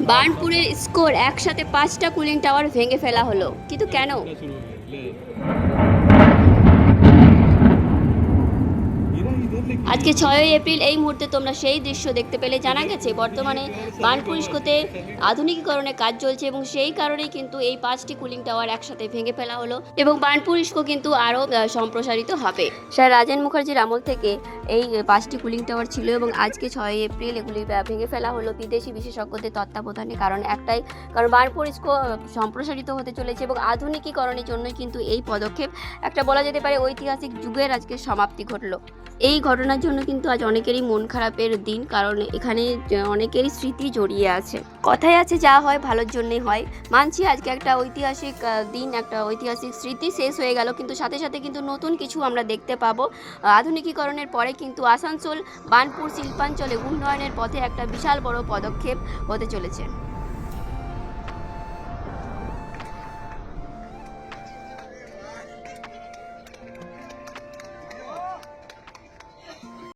বার্নপুরের score, একসাথে 5টা cooling tower ভেঙে ফেলা হলো, কিন্তু কেন? আজকে 6ই এপ্রিল, এই মুহূর্তে তোমরা সেই দৃশ্য দেখতে পেলে। জানা গেছে বর্তমানে বার্নপুর ইস্কোতে আধুনিকীকরণের কাজ চলছে এবং সেই কারণেই কিন্তু এই 5টি কুলিং টাওয়ার একসাথে ভেঙে ফেলা হলো এবং বার্নপুর ইস্কো কিন্তু আরও সম্প্রসারিত হবে। স্যার রাজেন মুখার্জির আমল থেকে এই 5টি কুলিং টাওয়ার ছিল এবং আজকে 6ই এপ্রিল এগুলি ভেঙে ফেলা হলো বিদেশি বিশেষজ্ঞদের তত্ত্বাবধানে। কারণ একটাই, কারণ বার্নপুর ইস্কো সম্প্রসারিত হতে চলেছে এবং আধুনিকীকরণের জন্যই কিন্তু এই পদক্ষেপ। একটা বলা যেতে পারে ঐতিহাসিক যুগের আজকে সমাপ্তি ঘটলো। এই ঘটনার জন্য কিন্তু আজ অনেকেরই মন খারাপের দিন, কারণ এখানে অনেকেরই স্মৃতি জড়িয়ে আছে। কথায় আছে যা হয় ভালোর জন্যই হয়। মানছি আজকে একটা ঐতিহাসিক দিন, একটা ঐতিহাসিক স্মৃতি শেষ হয়ে গেল, কিন্তু সাথে সাথে কিন্তু নতুন কিছু আমরা দেখতে পাবো। আধুনিকীকরণের পরে কিন্তু আসানসোল বার্নপুর শিল্পাঞ্চলে উন্নয়নের পথে একটা বিশাল বড় পদক্ষেপ হতে চলেছে।